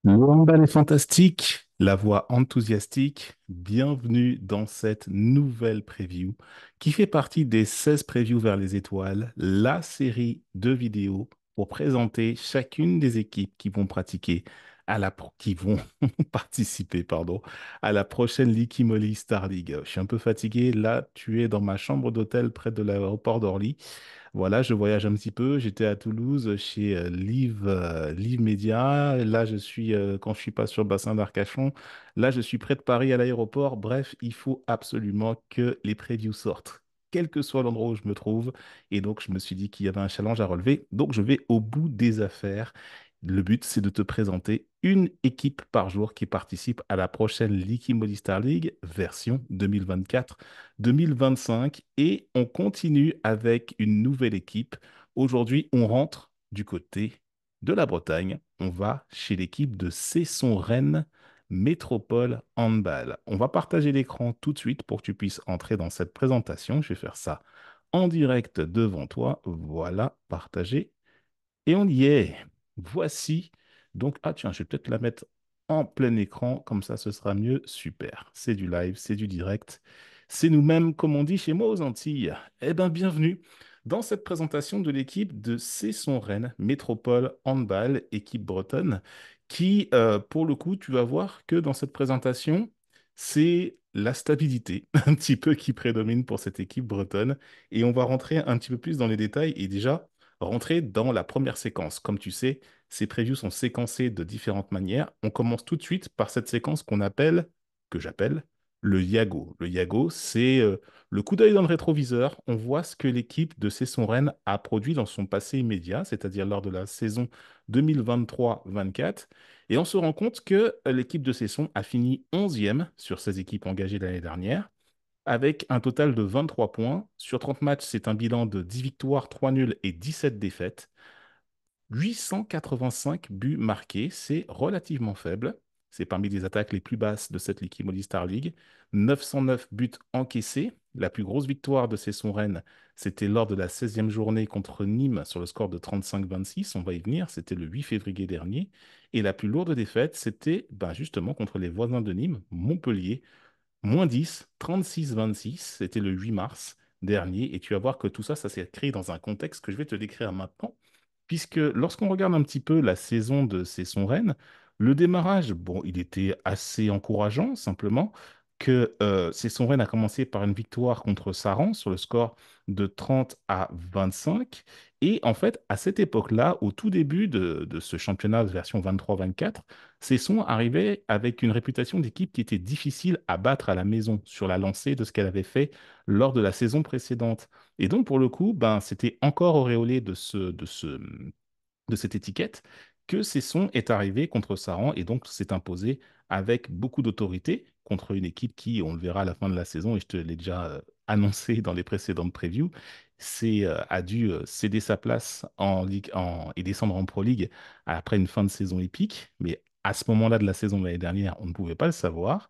Wanda est fantastique, la voix enthousiastique. Bienvenue dans cette nouvelle preview qui fait partie des 16 previews vers les étoiles, la série de vidéos pour présenter chacune des équipes qui vont pratiquer qui vont participer, pardon, à la prochaine Licky Molly Star League. Je suis un peu fatigué. Là, tu es dans ma chambre d'hôtel près de l'aéroport d'Orly. Voilà, je voyage un petit peu. J'étais à Toulouse chez Live Média. Là, quand je suis pas sur le bassin d'Arcachon, là, je suis près de Paris à l'aéroport. Bref, il faut absolument que les previews sortent, quel que soit l'endroit où je me trouve. Et donc, je me suis dit qu'il y avait un challenge à relever. Donc, je vais au bout des affaires. Le but, c'est de te présenter une équipe par jour qui participe à la prochaine Licky Moly Star League version 2024-2025. Et on continue avec une nouvelle équipe. Aujourd'hui, on rentre du côté de la Bretagne. On va chez l'équipe de Cesson-Rennes Métropole Handball. On va partager l'écran tout de suite pour que tu puisses entrer dans cette présentation. Je vais faire ça en direct devant toi. Voilà, partager. Et on y est. Voici. Donc, ah tiens, je vais peut-être la mettre en plein écran, comme ça ce sera mieux. Super. C'est du live, c'est du direct. C'est nous-mêmes, comme on dit chez moi aux Antilles. Eh bien, bienvenue dans cette présentation de l'équipe de Cesson-Rennes Métropole Handball, équipe bretonne, qui, pour le coup, tu vas voir que dans cette présentation, c'est la stabilité un petit peu qui prédomine pour cette équipe bretonne. Et on va rentrer un petit peu plus dans les détails. Et déjà, rentrer dans la première séquence. Comme tu sais, ces previews sont séquencés de différentes manières. On commence tout de suite par cette séquence que j'appelle le Yago. Le Yago, c'est le coup d'œil dans le rétroviseur. On voit ce que l'équipe de Cesson-Rennes a produit dans son passé immédiat, c'est-à-dire lors de la saison 2023-24. Et on se rend compte que l'équipe de Cesson a fini 11e sur ses équipes engagées l'année dernière avec un total de 23 points. Sur 30 matchs, c'est un bilan de 10 victoires, 3 nuls et 17 défaites. 885 buts marqués, c'est relativement faible. C'est parmi les attaques les plus basses de cette Licky Moly Star League. 909 buts encaissés. La plus grosse victoire de Cesson-Rennes, c'était lors de la 16e journée contre Nîmes sur le score de 35-26. On va y venir, c'était le 8 février dernier. Et la plus lourde défaite, c'était justement contre les voisins de Nîmes, Montpellier, -10, 36-26, c'était le 8 mars dernier, et tu vas voir que tout ça, ça s'est créé dans un contexte que je vais te décrire maintenant, puisque lorsqu'on regarde un petit peu la saison de Cesson-Rennes, le démarrage, bon, il était assez encourageant, simplement que Cesson-Rennes a commencé par une victoire contre Saran sur le score de 30-25, et en fait, à cette époque-là, au tout début de ce championnat de version 23-24, Cesson arrivait avec une réputation d'équipe qui était difficile à battre à la maison sur la lancée de ce qu'elle avait fait lors de la saison précédente. Et donc, pour le coup, c'était encore auréolé de cette étiquette que Cesson est arrivé contre Saran et donc s'est imposé avec beaucoup d'autorité contre une équipe qui, on le verra à la fin de la saison, et je te l'ai déjà annoncé dans les précédentes previews, a dû céder sa place en Ligue et descendre en Pro League après une fin de saison épique. Mais à ce moment-là de la saison de l'année dernière, on ne pouvait pas le savoir.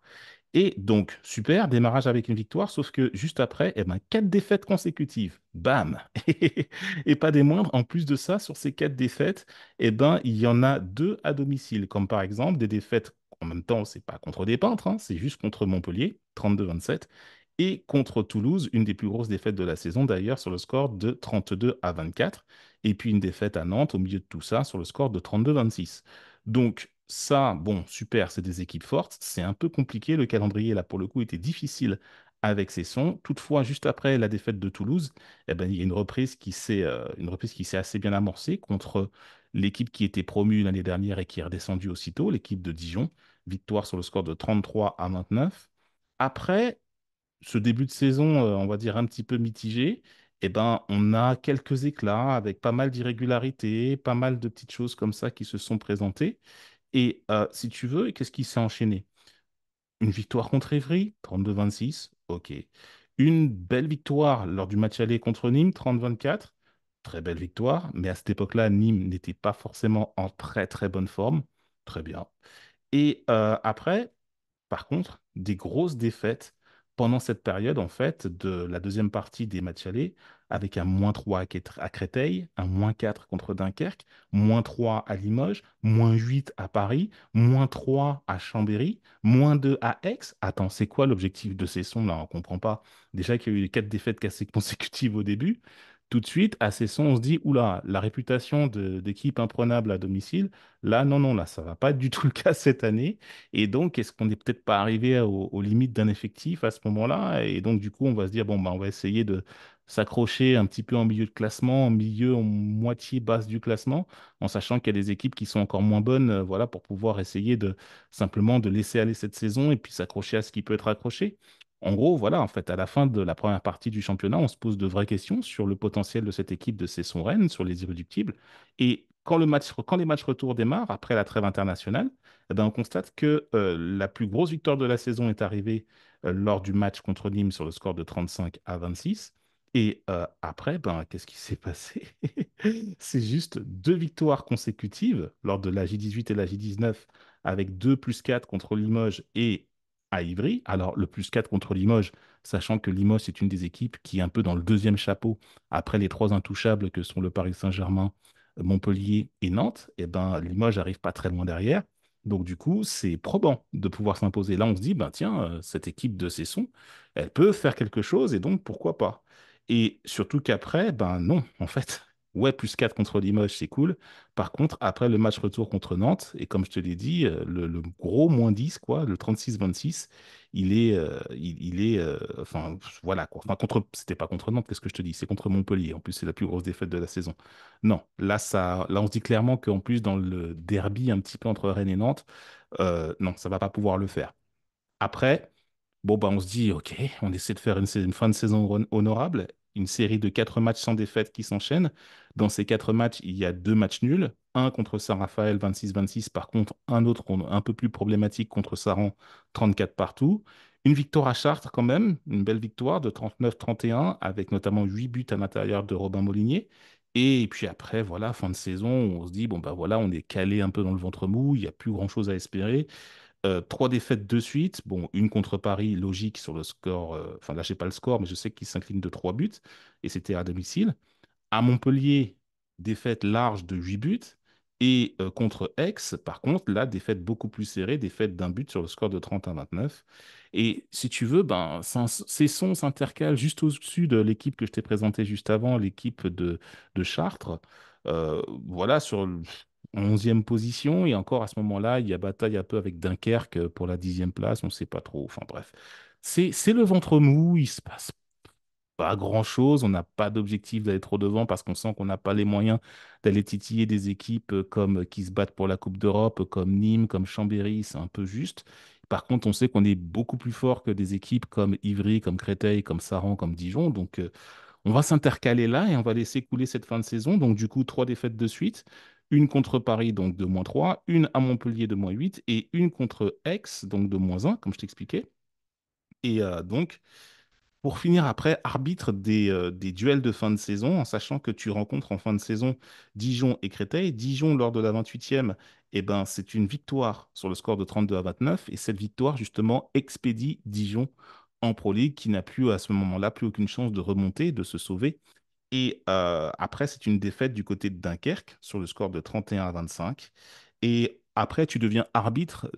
Et donc, super, démarrage avec une victoire, sauf que juste après, quatre défaites consécutives. Bam! Et pas des moindres, en plus de ça, sur ces quatre défaites, il y en a deux à domicile, comme par exemple des défaites, en même temps, c'est pas contre des peintres, hein, c'est juste contre Montpellier, 32-27, et contre Toulouse, une des plus grosses défaites de la saison d'ailleurs, sur le score de 32-24, et puis une défaite à Nantes au milieu de tout ça, sur le score de 32-26. Donc, ça, bon, super, c'est des équipes fortes. C'est un peu compliqué. Le calendrier, là, pour le coup, était difficile avec ces sons. Toutefois, juste après la défaite de Toulouse, il y a une reprise qui s'est assez bien amorcée contre l'équipe qui était promue l'année dernière et qui est redescendue aussitôt, l'équipe de Dijon. Victoire sur le score de 33-29. Après ce début de saison, on va dire un petit peu mitigé, on a quelques éclats avec pas mal d'irrégularités, pas mal de petites choses comme ça qui se sont présentées. Et si tu veux, qu'est-ce qui s'est enchaîné? Une victoire contre Évry, 32-26, ok. Une belle victoire lors du match aller contre Nîmes, 30-24, très belle victoire, mais à cette époque-là, Nîmes n'était pas forcément en très très bonne forme, très bien. Et après, par contre, des grosses défaites pendant cette période, en fait, de la deuxième partie des matchs allés. avec un -3 à Créteil, un -4 contre Dunkerque, -3 à Limoges, -8 à Paris, -3 à Chambéry, -2 à Aix. Attends, c'est quoi l'objectif de ces sons là? On comprend pas. Déjà qu'il y a eu 4 défaites consécutives au début. Tout de suite, à ces sons, on se dit, oula, la réputation d'équipe imprenable à domicile, là, non, non, là, ça va pas être du tout le cas cette année. Et donc, est-ce qu'on n'est peut-être pas arrivé aux limites d'un effectif à ce moment-là? Et donc, du coup, on va se dire, bon, bah, on va essayer de s'accrocher un petit peu en milieu de classement, en milieu, en moitié basse du classement, en sachant qu'il y a des équipes qui sont encore moins bonnes, voilà, pour pouvoir essayer de simplement de laisser aller cette saison et puis s'accrocher à ce qui peut être accroché. En gros, voilà, en fait, à la fin de la première partie du championnat, on se pose de vraies questions sur le potentiel de cette équipe de Cesson-Rennes, sur les irréductibles. Et quand les matchs retour démarrent, après la trêve internationale, eh ben, on constate que la plus grosse victoire de la saison est arrivée lors du match contre Nîmes sur le score de 35-26. Et après, ben, qu'est-ce qui s'est passé? C'est juste 2 victoires consécutives lors de la J18 et la J19, avec 2+4 contre Limoges et à Ivry. Alors, le +4 contre Limoges, sachant que Limoges, c'est une des équipes qui est un peu dans le deuxième chapeau, après les trois intouchables que sont le Paris Saint-Germain, Montpellier et Nantes, et ben, Limoges arrive pas très loin derrière. Donc, du coup, c'est probant de pouvoir s'imposer. Là, on se dit, ben, tiens, cette équipe de Cesson, elle peut faire quelque chose, et donc, pourquoi pas? Et surtout qu'après, ben non, en fait. Ouais, +4 contre Limoges, c'est cool. Par contre, après le match retour contre Nantes, et comme je te l'ai dit, le gros -10, quoi, le 36-26, enfin, voilà, quoi. Enfin, c'était pas contre Nantes, qu'est-ce que je te dis? C'est contre Montpellier. En plus, c'est la plus grosse défaite de la saison. Non, là, on se dit clairement qu'en plus, dans le derby un petit peu entre Rennes et Nantes, non, ça va pas pouvoir le faire. Après, bon, bah, on se dit, OK, on essaie de faire une fin de saison honorable, une série de 4 matchs sans défaite qui s'enchaînent. Dans ces 4 matchs, il y a 2 matchs nuls. Un contre Saint-Raphaël, 26-26. Par contre, un autre un peu plus problématique contre Saran, 34 partout. Une victoire à Chartres quand même, une belle victoire de 39-31, avec notamment 8 buts à l'intérieur de Robin Molinier. Et puis après, voilà, fin de saison, on se dit, bon, bah voilà, on est calé un peu dans le ventre mou, il n'y a plus grand-chose à espérer. 3 défaites de suite. Bon, une contre Paris, logique sur le score. Enfin, là, je sais pas le score, mais je sais qu'il s'incline de 3 buts. Et c'était à domicile. À Montpellier, défaite large de 8 buts. Et contre Aix, par contre, là, défaite beaucoup plus serrée, défaite d'un but sur le score de 30-29. Et si tu veux, ben, ces sons s'intercalent juste au-dessus de l'équipe que je t'ai présentée juste avant, l'équipe de Chartres. Voilà, sur le 11e position. Et encore à ce moment-là, il y a bataille un peu avec Dunkerque pour la 10e place. On ne sait pas trop. Enfin bref, c'est le ventre mou. Il se passe pas grand-chose. On n'a pas d'objectif d'aller trop devant parce qu'on sent qu'on n'a pas les moyens d'aller titiller des équipes comme qui se battent pour la Coupe d'Europe, comme Nîmes, comme Chambéry. C'est un peu juste. Par contre, on sait qu'on est beaucoup plus fort que des équipes comme Ivry, comme Créteil, comme Saran, comme Dijon. Donc, on va s'intercaler là et on va laisser couler cette fin de saison. Donc, du coup, 3 défaites de suite. Une contre Paris, donc de -3, une à Montpellier de -8 et une contre Aix, donc de -1, comme je t'expliquais. Et donc, pour finir après, arbitre des duels de fin de saison, en sachant que tu rencontres en fin de saison Dijon et Créteil. Dijon, lors de la 28e, eh ben, c'est une victoire sur le score de 32-29. Et cette victoire, justement, expédie Dijon en Pro League, qui n'a plus, à ce moment-là, plus aucune chance de remonter, de se sauver. Et après, c'est une défaite du côté de Dunkerque sur le score de 31-25. Et après, tu deviens arbitre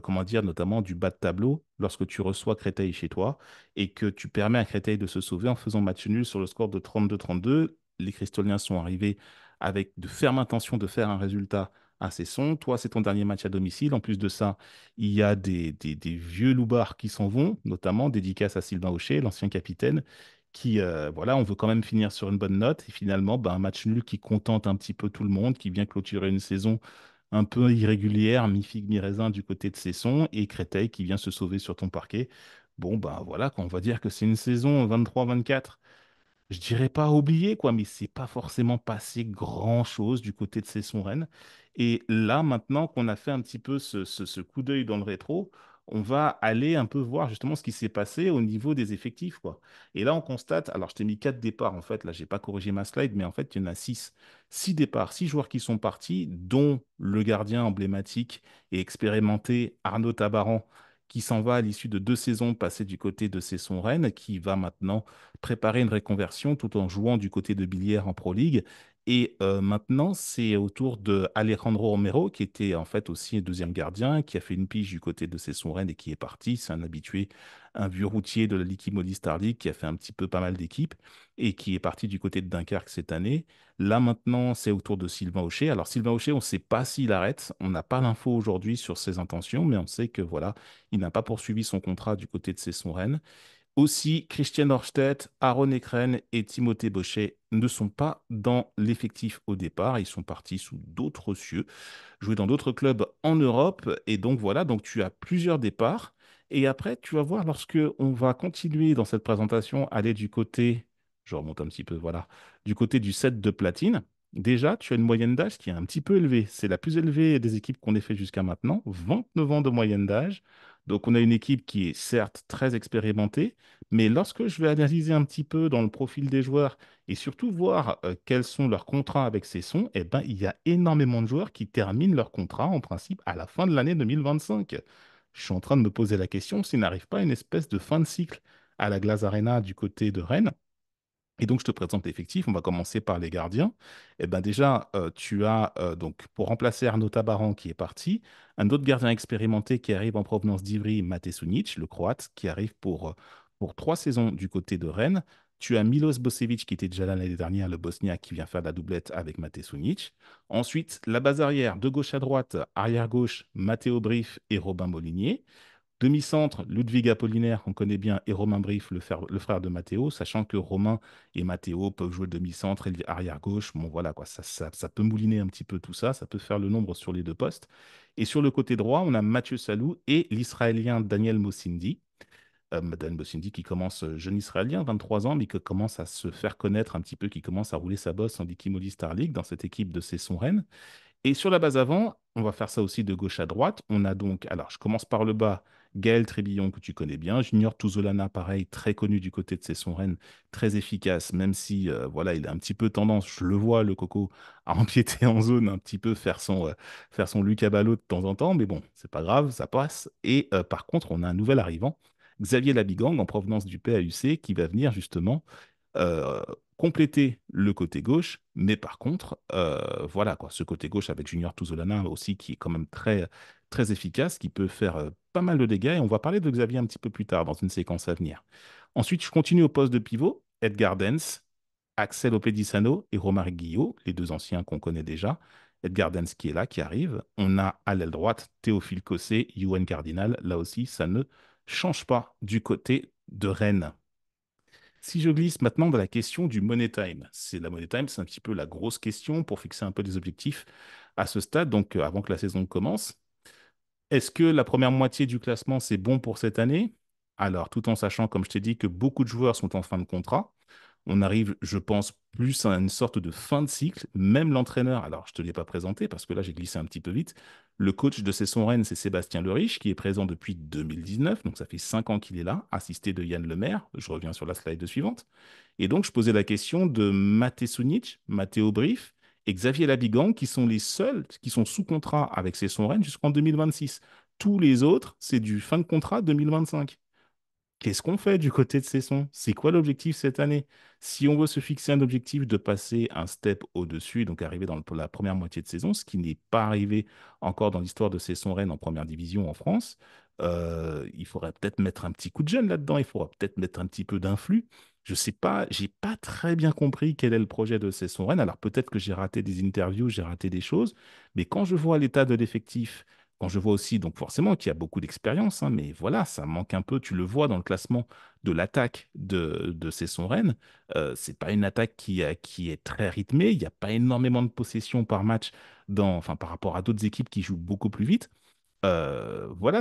comment dire, notamment du bas de tableau lorsque tu reçois Créteil chez toi et que tu permets à Créteil de se sauver en faisant match nul sur le score de 32-32. Les Cristoliens sont arrivés avec de fermes intentions de faire un résultat assez son. Toi, c'est ton dernier match à domicile. En plus de ça, il y a des vieux loupards qui s'en vont, notamment dédicace à Sylvain Aucher, l'ancien capitaine, qui, voilà, on veut quand même finir sur une bonne note. Et finalement, ben, un match nul qui contente un petit peu tout le monde, qui vient clôturer une saison un peu irrégulière, mi-figue, mi-raisin du côté de Cesson, et Créteil qui vient se sauver sur ton parquet. Bon, ben voilà, quoi, on va dire que c'est une saison 23-24, je dirais pas oublié, quoi, mais c'est pas forcément passé grand-chose du côté de Cesson-Rennes. Et là, maintenant qu'on a fait un petit peu ce coup d'œil dans le rétro, on va aller un peu voir justement ce qui s'est passé au niveau des effectifs, quoi. Et là, on constate, alors je t'ai mis 4 départs, en fait, là, j'ai pas corrigé ma slide, mais en fait, il y en a 6. 6 départs, 6 joueurs qui sont partis, dont le gardien emblématique et expérimenté Arnaud Tabaran, qui s'en va à l'issue de 2 saisons passées du côté de Cesson-Rennes, qui va maintenant préparer une reconversion tout en jouant du côté de Billière en Pro League. Et maintenant, c'est au tour de Alejandro Romero, qui était en fait aussi deuxième gardien, qui a fait une pige du côté de Cesson-Rennes et qui est parti. C'est un habitué, un vieux routier de la Ligue Moly Star League qui a fait un petit peu pas mal d'équipes et qui est parti du côté de Dunkerque cette année. Là maintenant, c'est au tour de Sylvain Aucher. Alors Sylvain Aucher, on ne sait pas s'il arrête. On n'a pas l'info aujourd'hui sur ses intentions, mais on sait que voilà, il n'a pas poursuivi son contrat du côté de Cesson-Rennes. Aussi, Christian Horstedt, Aaron Ekren et Timothée Bochet ne sont pas dans l'effectif au départ. Ils sont partis sous d'autres cieux, jouer dans d'autres clubs en Europe. Et donc voilà, donc tu as plusieurs départs. Et après, tu vas voir, lorsque on va continuer dans cette présentation, aller du côté, je remonte un petit peu, voilà, du côté du set de platine. Déjà, tu as une moyenne d'âge qui est un petit peu élevée. C'est la plus élevée des équipes qu'on ait fait jusqu'à maintenant, 29 ans de moyenne d'âge. Donc, on a une équipe qui est certes très expérimentée, mais lorsque je vais analyser un petit peu dans le profil des joueurs et surtout voir quels sont leurs contrats avec ces sons, eh ben, il y a énormément de joueurs qui terminent leur contrat en principe à la fin de l'année 2025. Je suis en train de me poser la question s'il n'arrive pas une espèce de fin de cycle à la Glace Arena du côté de Rennes. Et donc, je te présente l'effectif. On va commencer par les gardiens. Eh ben déjà, tu as donc pour remplacer Arnaud Tabaran qui est parti, un autre gardien expérimenté qui arrive en provenance d'Ivry, Mate Sunic, le Croate, qui arrive pour 3 saisons du côté de Rennes. Tu as Milos Bosevic qui était déjà là l'année dernière, le Bosniaque qui vient faire la doublette avec Mate Sunic. Ensuite, la base arrière, de gauche à droite, arrière gauche, Matteo Briff et Robin Molinier. Demi-centre, Ludwig Apollinaire, on connaît bien, et Romain Briff, le frère de Matteo, sachant que Romain et Matteo peuvent jouer demi-centre et arrière-gauche. Bon, voilà, quoi, ça peut mouliner un petit peu tout ça, ça peut faire le nombre sur les deux postes. Et sur le côté droit, on a Mathieu Salou et l'Israélien Daniel Mossindi. Daniel Mossindi qui commence jeune Israélien, 23 ans, mais qui commence à se faire connaître un petit peu, qui commence à rouler sa bosse en Liquimoli Star League dans cette équipe de Cesson-Rennes. Et sur la base avant, on va faire ça aussi de gauche à droite. On a donc, alors je commence par le bas, Gaël Trébillon, que tu connais bien, Junior Touzolana, pareil, très connu du côté de Cesson-Rennes, très efficace, même si voilà, il a un petit peu tendance, je le vois, le Coco, à empiéter en zone, un petit peu faire son Lucas Ballot de temps en temps, mais bon, c'est pas grave, ça passe. Et par contre, on a un nouvel arrivant, Xavier Labigang, en provenance du PAUC, qui va venir justement euh, compléter le côté gauche, mais par contre, voilà quoi, ce côté gauche avec Junior Touzolana aussi qui est quand même très, très efficace, qui peut faire pas mal de dégâts, et on va parler de Xavier un petit peu plus tard dans une séquence à venir. Ensuite, je continue au poste de pivot, Edgar Dens, Axel Opedisano et Romaric Guillot, les deux anciens qu'on connaît déjà. Edgar Dens qui est là, qui arrive. On a à l'aile droite Théophile Cossé, Yoann Cardinal. Là aussi, ça ne change pas du côté de Rennes. Si je glisse maintenant dans la question du money time, c'est la money time, c'est un petit peu la grosse question pour fixer un peu des objectifs à ce stade, donc avant que la saison commence. Est-ce que la première moitié du classement, c'est bon pour cette année? Alors, tout en sachant, comme je t'ai dit, que beaucoup de joueurs sont en fin de contrat, on arrive, je pense, plus à une sorte de fin de cycle. Même l'entraîneur, alors je ne te l'ai pas présenté parce que là, j'ai glissé un petit peu vite. Le coach de Cesson Rennes, c'est Sébastien Leriche, qui est présent depuis 2019, donc ça fait 5 ans qu'il est là, assisté de Yann Lemaire. Je reviens sur la slide suivante. Et donc, je posais la question de Mate Sunic, Matteo Briff et Xavier Labigang, qui sont les seuls qui sont sous contrat avec Cesson Rennes jusqu'en 2026. Tous les autres, c'est du fin de contrat 2025. Qu'est-ce qu'on fait du côté de Cesson? C'est quoi l'objectif cette année? Si on veut se fixer un objectif de passer un step au-dessus, donc arriver dans la première moitié de saison, ce qui n'est pas arrivé encore dans l'histoire de Cesson-Rennes en première division en France, il faudrait peut-être mettre un petit coup de jeune là-dedans, il faudra peut-être mettre un petit peu d'influx. Je sais pas, j'ai pas très bien compris quel est le projet de Cesson-Rennes. Alors peut-être que j'ai raté des interviews, j'ai raté des choses, mais quand je vois l'état de l'effectif, quand je vois aussi, donc forcément, qu'il y a beaucoup d'expérience, hein, mais voilà, ça manque un peu, tu le vois dans le classement de l'attaque de Cesson-Rennes. C'est pas une attaque qui est très rythmée, il n'y a pas énormément de possession par match enfin, par rapport à d'autres équipes qui jouent beaucoup plus vite. Voilà,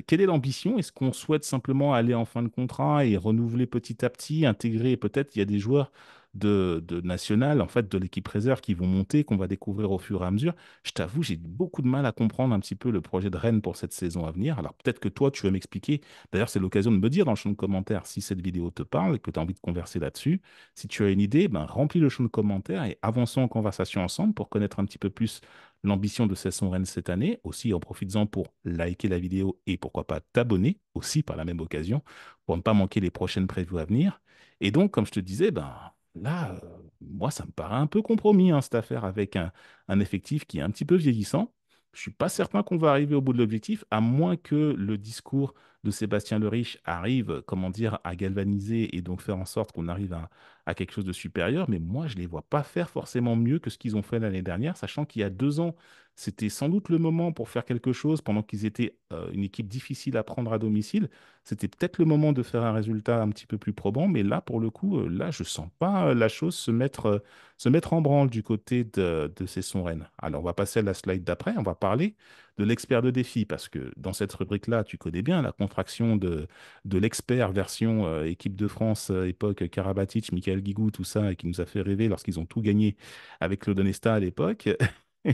quelle est l'ambition? Est-ce qu'on souhaite simplement aller en fin de contrat et renouveler petit à petit, intégrer peut-être il y a des joueurs de national, en fait, de l'équipe réserve qui vont monter, qu'on va découvrir au fur et à mesure. Je t'avoue, j'ai beaucoup de mal à comprendre un petit peu le projet de Rennes pour cette saison à venir. Alors peut-être que toi, tu vas m'expliquer. D'ailleurs, c'est l'occasion de me dire dans le champ de commentaires si cette vidéo te parle et que tu as envie de converser là-dessus. Si tu as une idée, ben, remplis le champ de commentaires et avançons en conversation ensemble pour connaître un petit peu plus l'ambition de Cesson Rennes cette année. Aussi, en profitant pour liker la vidéo et pourquoi pas t'abonner aussi par la même occasion pour ne pas manquer les prochaines previews à venir. Et donc, comme je te disais, ben là, moi, ça me paraît un peu compromis, hein, cette affaire avec un effectif qui est un petit peu vieillissant. Je suis pas certain qu'on va arriver au bout de l'objectif, à moins que le discours de Sébastien Le Riche arrive, comment dire, à galvaniser et donc faire en sorte qu'on arrive à quelque chose de supérieur. Mais moi, je ne les vois pas faire forcément mieux que ce qu'ils ont fait l'année dernière, sachant qu'il y a 2 ans, c'était sans doute le moment pour faire quelque chose pendant qu'ils étaient une équipe difficile à prendre à domicile. C'était peut-être le moment de faire un résultat un petit peu plus probant, mais là, pour le coup, là, je sens pas la chose se mettre en branle du côté de ces Rennes. Alors, on va passer à la slide d'après. On va parler de l'expert de défi, parce que dans cette rubrique-là, tu connais bien la contraction de l'expert version équipe de France, époque Karabatic, Michael Guigou, tout ça, et qui nous a fait rêver lorsqu'ils ont tout gagné avec Claude Onesta à l'époque.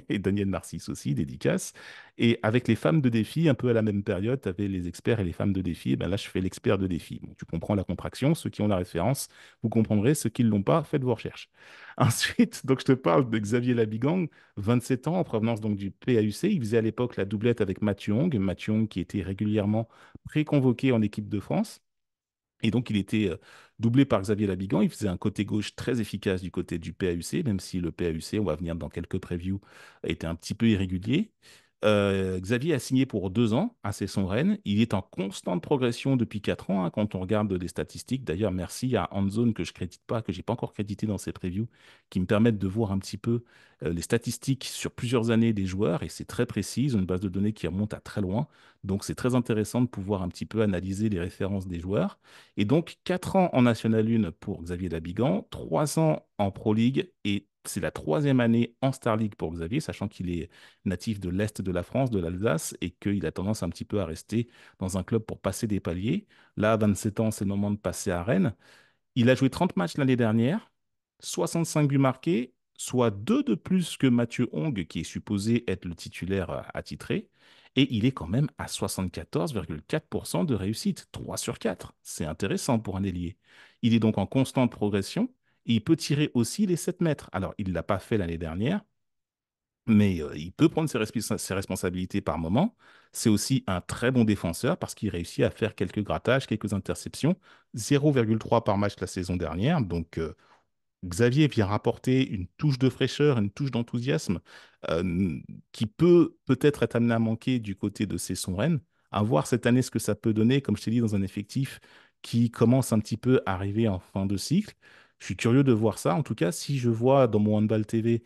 Et Daniel Narcisse aussi, dédicace. Et avec les femmes de défi, un peu à la même période, tu avais les experts et les femmes de défi. Et ben là, je fais l'expert de défi. Bon, tu comprends la contraction. Ceux qui ont la référence, vous comprendrez. Ceux qui ne l'ont pas, faites vos recherches. Ensuite, donc je te parle de Xavier Labigang, 27 ans, en provenance donc du PAUC. Il faisait à l'époque la doublette avec Mathieu Hong. Mathieu Hong qui était régulièrement pré-convoqué en équipe de France. Et donc, il était doublé par Xavier Labigan. Il faisait un côté gauche très efficace du côté du PAUC, même si le PAUC, on va venir dans quelques previews, était un petit peu irrégulier. Xavier a signé pour 2 ans à Cesson Rennes. Il est en constante progression depuis 4 ans, hein, quand on regarde les statistiques. D'ailleurs, merci à Handzone que je crédite pas, que j'ai pas encore crédité dans ces previews, qui me permettent de voir un petit peu les statistiques sur plusieurs années des joueurs. Et c'est très précis, une base de données qui remonte à très loin. Donc, c'est très intéressant de pouvoir un petit peu analyser les références des joueurs. Et donc, 4 ans en National 1 pour Xavier Labigan, 3 ans en Pro League, et c'est la troisième année en Star League pour Xavier, sachant qu'il est natif de l'Est de la France, de l'Alsace, et qu'il a tendance un petit peu à rester dans un club pour passer des paliers. Là, à 27 ans, c'est le moment de passer à Rennes. Il a joué 30 matchs l'année dernière, 65 buts marqués, soit 2 de plus que Mathieu Hong, qui est supposé être le titulaire attitré. Et il est quand même à 74,4% de réussite, 3 sur 4. C'est intéressant pour un ailier. Il est donc en constante progression et il peut tirer aussi les 7 mètres. Alors, il ne l'a pas fait l'année dernière, mais il peut prendre ses responsabilités par moment. C'est aussi un très bon défenseur parce qu'il réussit à faire quelques grattages, quelques interceptions. 0,3 par match la saison dernière. Donc, Xavier vient rapporter une touche de fraîcheur, une touche d'enthousiasme euh, qui peut peut-être être amené à manquer du côté de Cesson Rennes. À voir cette année ce que ça peut donner, comme je t'ai dit, dans un effectif qui commence un petit peu à arriver en fin de cycle. Je suis curieux de voir ça. En tout cas, si je vois dans mon Handball TV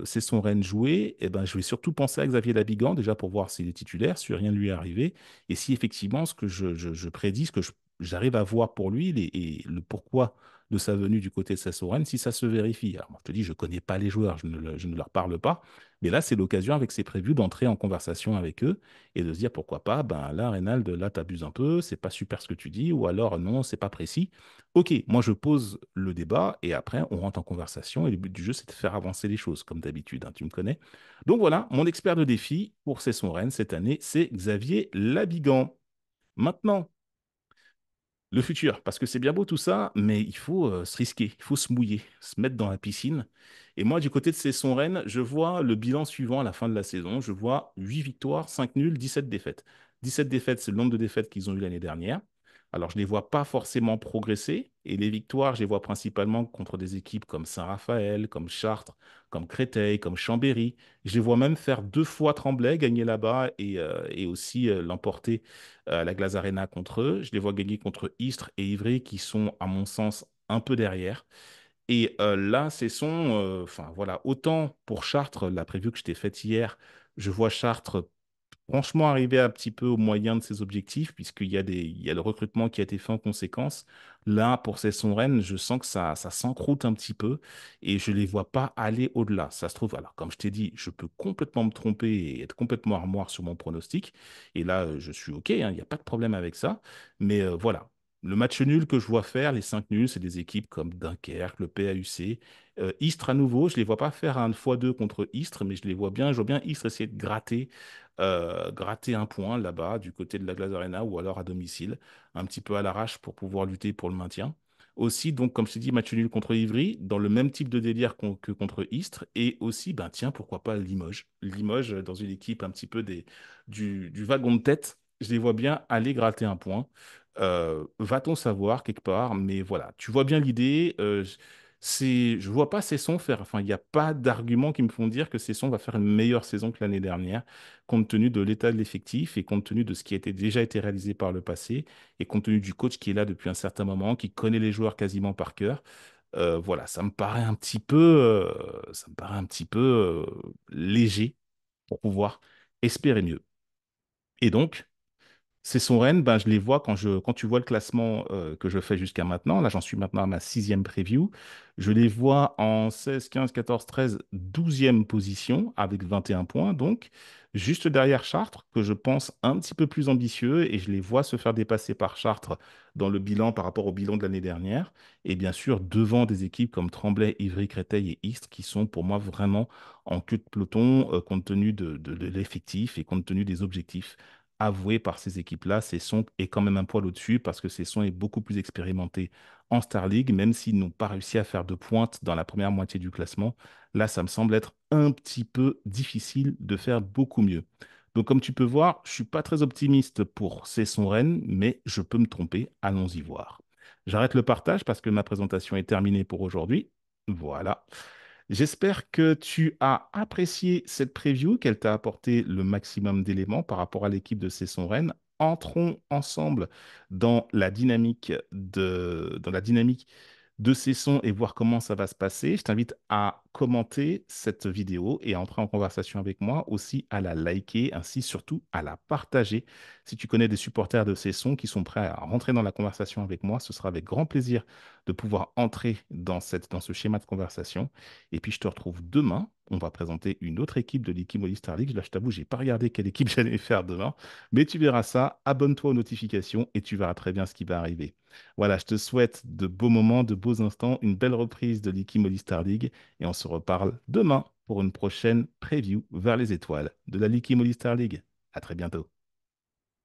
Cesson Rennes jouer, eh ben, je vais surtout penser à Xavier Labigan, déjà pour voir s'il est titulaire, si rien ne lui est arrivé, et si effectivement ce que je prédis, ce que j'arrive à voir pour lui et le pourquoi de sa venue du côté de Sassuolo, si ça se vérifie. Alors, moi, je te dis, je ne connais pas les joueurs, je ne leur parle pas, mais là, c'est l'occasion, avec ces prévus, d'entrer en conversation avec eux et de se dire, pourquoi pas, ben là, Reynald, là, t'abuses un peu, c'est pas super ce que tu dis, ou alors, non, c'est pas précis. Ok, moi, je pose le débat, et après, on rentre en conversation, et le but du jeu, c'est de faire avancer les choses, comme d'habitude, hein, tu me connais. Donc voilà, mon expert de défi pour Cesson Rennes cette année, c'est Xavier Labigan. Maintenant, le futur, parce que c'est bien beau tout ça, mais il faut se risquer, il faut se mouiller, se mettre dans la piscine. Et moi, du côté de Cesson Rennes, je vois le bilan suivant à la fin de la saison. Je vois 8 victoires, 5 nuls, 17 défaites. 17 défaites, c'est le nombre de défaites qu'ils ont eu l'année dernière. Alors, je ne les vois pas forcément progresser. Et les victoires, je les vois principalement contre des équipes comme Saint-Raphaël, comme Chartres, comme Créteil, comme Chambéry. Je les vois même faire 2 fois Tremblay, gagner là-bas et aussi l'emporter à la Glace Arena contre eux. Je les vois gagner contre Istres et Ivry, qui sont, à mon sens, un peu derrière. Et là, enfin voilà, autant pour Chartres, la preview que je t'ai faite hier, je vois Chartres franchement arriver un petit peu au moyen de ses objectifs, il y a le recrutement qui a été fait en conséquence. Là, pour Cesson Rennes, je sens que ça s'encroute un petit peu et je ne les vois pas aller au-delà. Ça se trouve, alors comme je t'ai dit, je peux complètement me tromper et être complètement armoire sur mon pronostic. Et là, je suis OK, hein, il n'y a pas de problème avec ça. Mais voilà. Le match nul que je vois faire, les 5 nuls, c'est des équipes comme Dunkerque, le PAUC, Istres à nouveau. Je ne les vois pas faire un x2 contre Istres, mais je vois bien Istres essayer de gratter un point là-bas du côté de la Glace Arena ou alors à domicile, un petit peu à l'arrache pour pouvoir lutter pour le maintien. Aussi, donc, comme je t'ai dit, match nul contre Ivry, dans le même type de délire que contre Istres. Et aussi, ben tiens, pourquoi pas Limoges. Limoges, dans une équipe un petit peu du wagon de tête, je les vois bien aller gratter un point. Va-t-on savoir quelque part? Mais voilà, tu vois bien l'idée. Je vois pas Cesson faire. Enfin, il n'y a pas d'arguments qui me font dire que Cesson va faire une meilleure saison que l'année dernière, compte tenu de l'état de l'effectif et compte tenu de ce qui a déjà été réalisé par le passé et compte tenu du coach qui est là depuis un certain moment, qui connaît les joueurs quasiment par cœur. Voilà, ça me paraît un petit peu léger pour pouvoir espérer mieux. Et donc, ces son Rennes, ben, je les vois quand tu vois le classement que je fais jusqu'à maintenant. Là, j'en suis maintenant à ma sixième preview. Je les vois en 16, 15, 14, 13, 12e position avec 21 points. Donc, juste derrière Chartres, que je pense un petit peu plus ambitieux. Et je les vois se faire dépasser par Chartres dans le bilan par rapport au bilan de l'année dernière. Et bien sûr, devant des équipes comme Tremblay, Ivry, Créteil et Istres qui sont pour moi vraiment en queue de peloton compte tenu de l'effectif et compte tenu des objectifs avoué par ces équipes-là, Cesson est quand même un poil au-dessus parce que Cesson est beaucoup plus expérimenté en Star League, même s'ils n'ont pas réussi à faire de pointe dans la première moitié du classement. Là, ça me semble être un petit peu difficile de faire beaucoup mieux. Donc, comme tu peux voir, je suis pas très optimiste pour Cesson-Rennes, mais je peux me tromper. Allons-y voir. J'arrête le partage parce que ma présentation est terminée pour aujourd'hui. Voilà. J'espère que tu as apprécié cette preview, qu'elle t'a apporté le maximum d'éléments par rapport à l'équipe de Cesson Rennes. Entrons ensemble dans la dynamique de Cesson et voir comment ça va se passer. Je t'invite à commenter cette vidéo et à entrer en conversation avec moi, aussi à la liker, ainsi surtout à la partager. Si tu connais des supporters de Cesson qui sont prêts à rentrer dans la conversation avec moi, ce sera avec grand plaisir de pouvoir entrer dans ce schéma de conversation. Et puis, je te retrouve demain. On va présenter une autre équipe de l'Ikimoli Star League. Là, je t'avoue, j'ai pas regardé quelle équipe j'allais faire demain. Mais tu verras ça. Abonne-toi aux notifications et tu verras très bien ce qui va arriver. Voilà, je te souhaite de beaux moments, de beaux instants, une belle reprise de l'Ikimoli Star League. Et on se reparle demain pour une prochaine preview vers les étoiles de la l'Ikimoli Star League. À très bientôt.